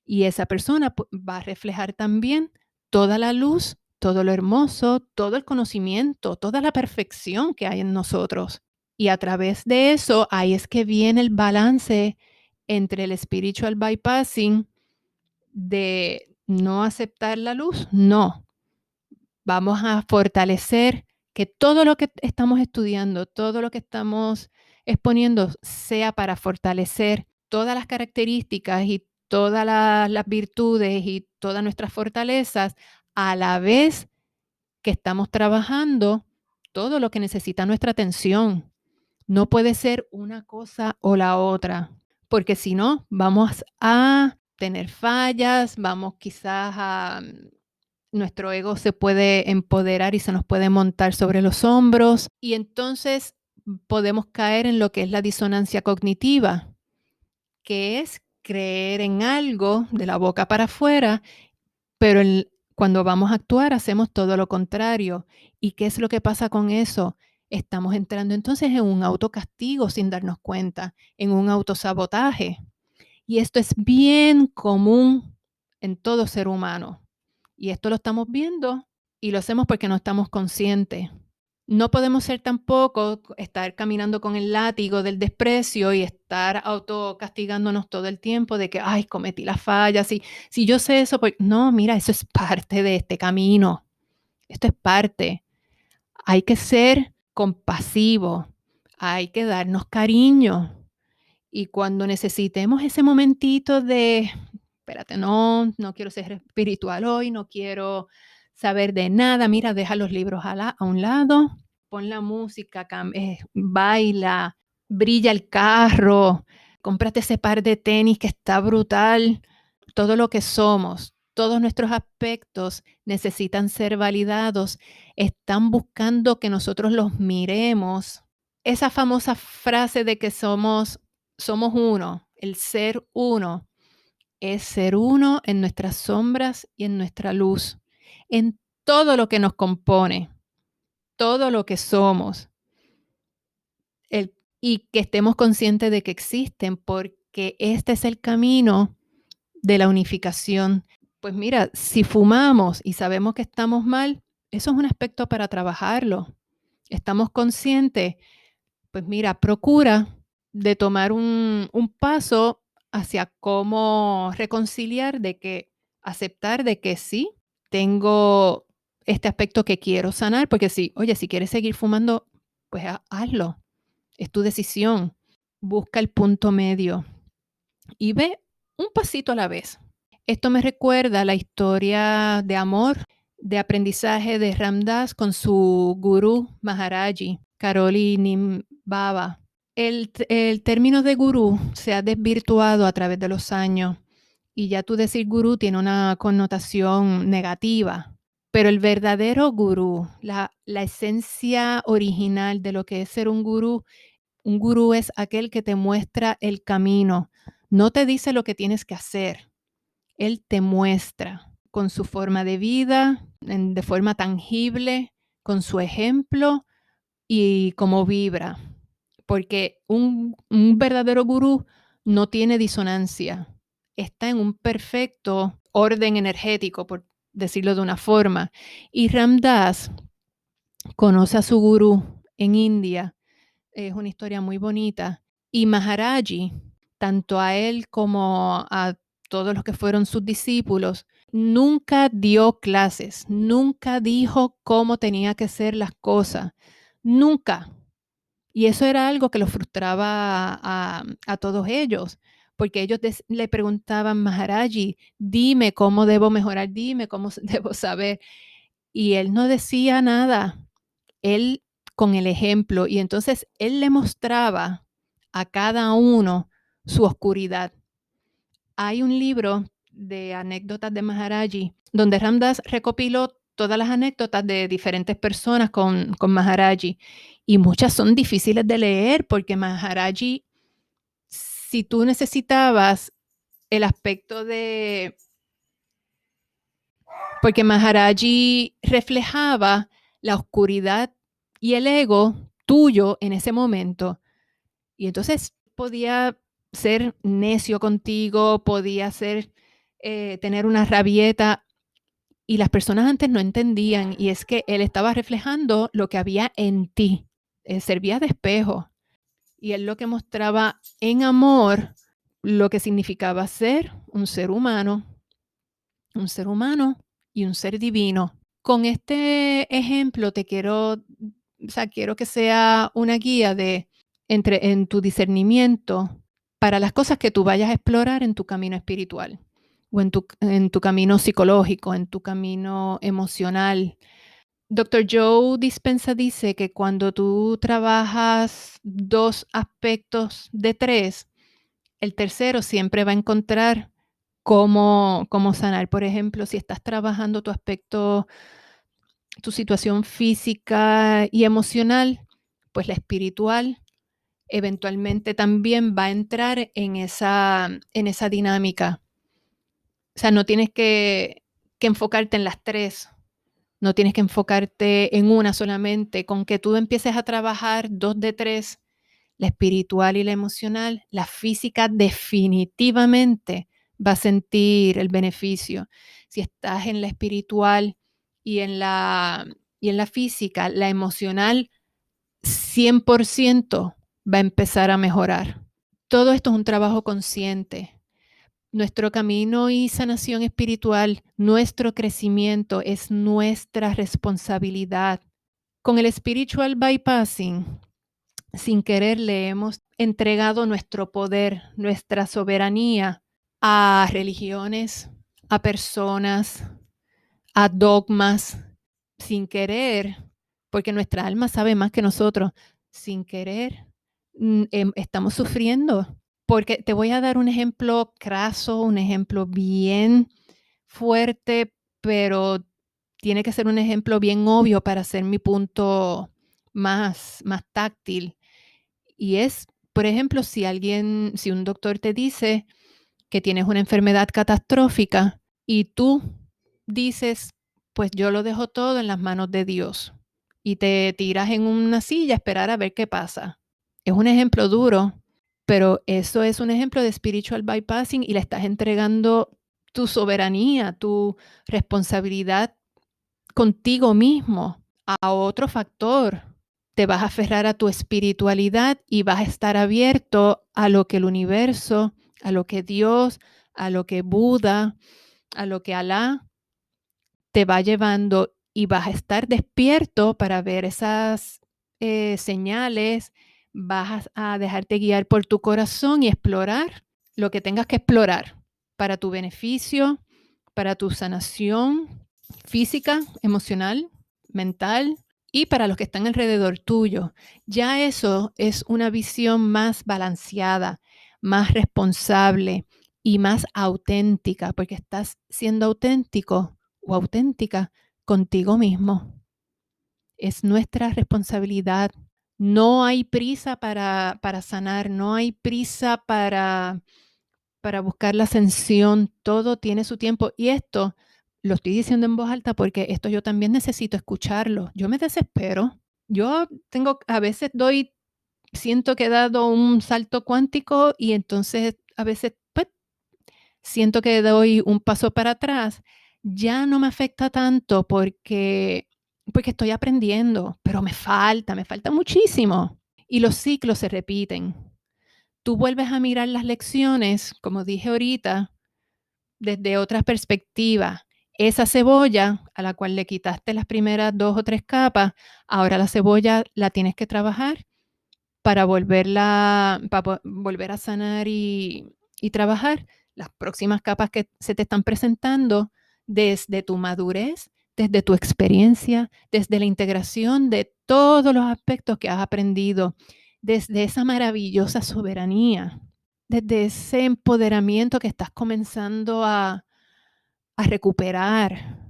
Y esa persona va a reflejar también toda la luz, todo lo hermoso, todo el conocimiento, toda la perfección que hay en nosotros. Y a través de eso, ahí es que viene el balance entre el spiritual bypassing de no aceptar la luz, no. Vamos a fortalecer que todo lo que estamos estudiando, todo lo que estamos exponiendo sea para fortalecer todas las características y todas las virtudes y todas nuestras fortalezas, a la vez que estamos trabajando todo lo que necesita nuestra atención. No puede ser una cosa o la otra, porque si no, vamos a tener fallas, vamos quizás nuestro ego se puede empoderar y se nos puede montar sobre los hombros, y entonces podemos caer en lo que es la disonancia cognitiva, que es creer en algo de la boca para afuera, pero cuando vamos a actuar hacemos todo lo contrario. ¿Y qué es lo que pasa con eso? Estamos entrando entonces en un autocastigo sin darnos cuenta, en un autosabotaje. Y esto es bien común en todo ser humano. Y esto lo estamos viendo y lo hacemos porque no estamos conscientes. No podemos ser tampoco estar caminando con el látigo del desprecio y estar autocastigándonos todo el tiempo de que, ay, cometí la falla, si yo sé eso, pues no, mira, eso es parte de este camino, esto es parte. Hay que ser compasivo, hay que darnos cariño y cuando necesitemos ese momentito de, espérate, no quiero ser espiritual hoy, no quiero saber de nada, mira, deja los libros a un lado, pon la música, baila, brilla el carro, cómprate ese par de tenis que está brutal. Todo lo que somos, todos nuestros aspectos necesitan ser validados, están buscando que nosotros los miremos. Esa famosa frase de que somos uno, el ser uno, es ser uno en nuestras sombras y en nuestra luz, en todo lo que nos compone, todo lo que somos, el y que estemos conscientes de que existen, porque este es el camino de la unificación. Pues mira, si fumamos y sabemos que estamos mal, eso es un aspecto para trabajarlo. Estamos conscientes, pues mira, procura de tomar un paso hacia cómo reconciliar, de que aceptar de que sí, tengo este aspecto que quiero sanar, porque sí, oye, si quieres seguir fumando, pues hazlo, es tu decisión. Busca el punto medio y ve un pasito a la vez. Esto me recuerda la historia de amor, de aprendizaje de Ram Dass con su gurú Maharaji, Karoli Nim Baba. El término de gurú se ha desvirtuado a través de los años y ya tú decir gurú tiene una connotación negativa, pero el verdadero gurú, la esencia original de lo que es ser un gurú es aquel que te muestra el camino, no te dice lo que tienes que hacer, él te muestra con su forma de vida, de forma tangible, con su ejemplo y cómo vibra. Porque un verdadero gurú no tiene disonancia, está en un perfecto orden energético, por decirlo de una forma. Y Ram Dass conoce a su gurú en India, es una historia muy bonita. Y Maharaji, tanto a él como a todos los que fueron sus discípulos, nunca dio clases, nunca dijo cómo tenía que ser las cosas, nunca. Y eso era algo que los frustraba a todos ellos, porque ellos le preguntaban, Maharaji, dime cómo debo mejorar, dime cómo debo saber. Y él no decía nada, él con el ejemplo, y entonces él le mostraba a cada uno su oscuridad. Hay un libro de anécdotas de Maharaji, donde Ram Dass recopiló todas las anécdotas de diferentes personas con Maharaji, y muchas son difíciles de leer porque Maharaji, si tú necesitabas el aspecto de, porque Maharaji reflejaba la oscuridad y el ego tuyo en ese momento. Y entonces podía ser necio contigo, podía ser, tener una rabieta, y las personas antes no entendían, y es que él estaba reflejando lo que había en ti, servía de espejo, y él lo que mostraba en amor, lo que significaba ser un ser humano y un ser divino. Con este ejemplo te quiero, o sea, quiero que sea una guía en tu discernimiento para las cosas que tú vayas a explorar en tu camino espiritual o en tu camino psicológico, en tu camino emocional. Doctor Joe Dispenza dice que cuando tú trabajas dos aspectos de tres, el tercero siempre va a encontrar cómo sanar. Por ejemplo, si estás trabajando tu aspecto, tu situación física y emocional, pues la espiritual eventualmente también va a entrar en esa dinámica. O sea, no tienes que enfocarte en las tres, no tienes que enfocarte en una solamente. Con que tú empieces a trabajar dos de tres, la espiritual y la emocional, la física definitivamente va a sentir el beneficio. Si estás en la espiritual y en la y en la física, la emocional 100% va a empezar a mejorar. Todo esto es un trabajo consciente. Nuestro camino y sanación espiritual, nuestro crecimiento es nuestra responsabilidad. Con el spiritual bypassing, sin querer le hemos entregado nuestro poder, nuestra soberanía a religiones, a personas, a dogmas, sin querer, porque nuestra alma sabe más que nosotros, sin querer, estamos sufriendo. Porque te voy a dar un ejemplo craso, un ejemplo bien fuerte, pero tiene que ser un ejemplo bien obvio para hacer mi punto más táctil. Y es, por ejemplo, si un doctor te dice que tienes una enfermedad catastrófica y tú dices, pues yo lo dejo todo en las manos de Dios y te tiras en una silla a esperar a ver qué pasa. Es un ejemplo duro, pero eso es un ejemplo de spiritual bypassing y le estás entregando tu soberanía, tu responsabilidad contigo mismo a otro factor. Te vas a aferrar a tu espiritualidad y vas a estar abierto a lo que el universo, a lo que Dios, a lo que Buda, a lo que Alá te va llevando y vas a estar despierto para ver esas señales, vas a dejarte guiar por tu corazón y explorar lo que tengas que explorar para tu beneficio, para tu sanación física, emocional, mental y para los que están alrededor tuyo. Ya eso es una visión más balanceada, más responsable y más auténtica, porque estás siendo auténtico o auténtica contigo mismo. Es nuestra responsabilidad. No hay prisa para sanar, no hay prisa para buscar la ascensión, todo tiene su tiempo. Y esto lo estoy diciendo en voz alta porque esto yo también necesito escucharlo. Yo me desespero. Yo a veces siento que he dado un salto cuántico y entonces a veces pues, siento que doy un paso para atrás. Ya no me afecta tanto porque estoy aprendiendo, pero me falta muchísimo. Y los ciclos se repiten. Tú vuelves a mirar las lecciones, como dije ahorita, desde otra perspectiva. Esa cebolla a la cual le quitaste las primeras 2 o 3 capas, ahora la cebolla la tienes que trabajar para volver a sanar y trabajar las próximas capas que se te están presentando desde tu madurez, desde tu experiencia, desde la integración de todos los aspectos que has aprendido, desde esa maravillosa soberanía, desde ese empoderamiento que estás comenzando a recuperar.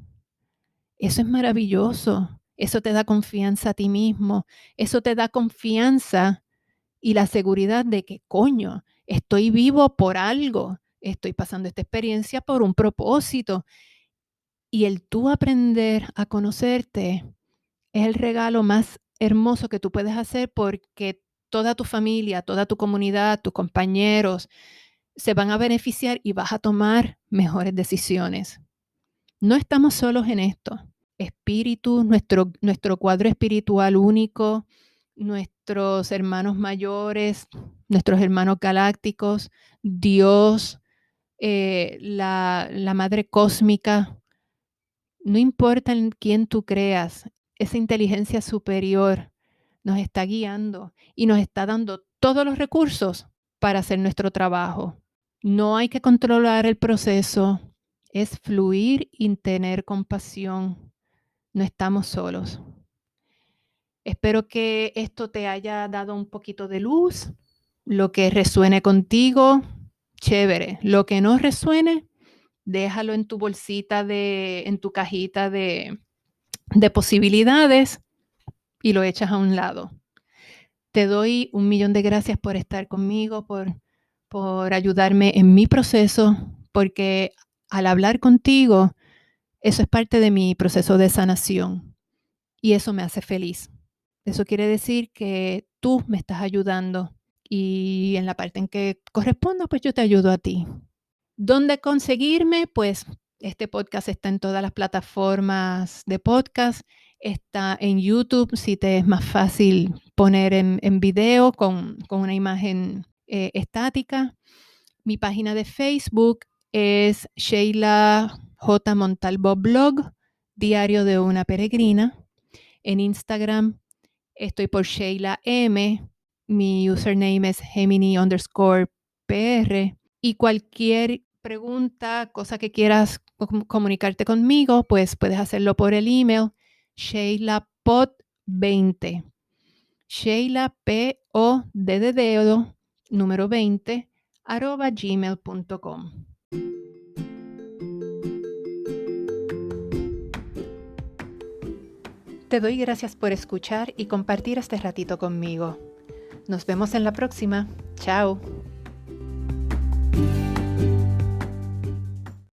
Eso es maravilloso. Eso te da confianza a ti mismo. Eso te da confianza y la seguridad de que, coño, estoy vivo por algo. Estoy pasando esta experiencia por un propósito. Y el tú aprender a conocerte es el regalo más hermoso que tú puedes hacer porque toda tu familia, toda tu comunidad, tus compañeros se van a beneficiar y vas a tomar mejores decisiones. No estamos solos en esto. Espíritu, nuestro cuadro espiritual único, nuestros hermanos mayores, nuestros hermanos galácticos, Dios, la madre cósmica, no importa en quién tú creas, esa inteligencia superior nos está guiando y nos está dando todos los recursos para hacer nuestro trabajo. No hay que controlar el proceso, es fluir y tener compasión. No estamos solos. Espero que esto te haya dado un poquito de luz. Lo que resuene contigo, chévere. Lo que no resuene, déjalo en tu bolsita en tu cajita de posibilidades y lo echas a un lado. Te doy 1.000.000 de gracias por estar conmigo, por ayudarme en mi proceso, porque al hablar contigo, eso es parte de mi proceso de sanación y eso me hace feliz. Eso quiere decir que tú me estás ayudando y en la parte en que corresponda, pues yo te ayudo a ti. ¿Dónde conseguirme? Pues este podcast está en todas las plataformas de podcast. Está en YouTube, si te es más fácil poner en video con una imagen estática. Mi página de Facebook es Sheila J. Montalvo Blog, Diario de una Peregrina. En Instagram estoy por Sheila M. Mi username es Gemini_PR. Y cualquier pregunta, cosa que quieras comunicarte conmigo, pues puedes hacerlo por el email sheilapod20. Sheila P-O D de dedo, número 20, @gmail.com. Te doy gracias por escuchar y compartir este ratito conmigo. Nos vemos en la próxima. Chao.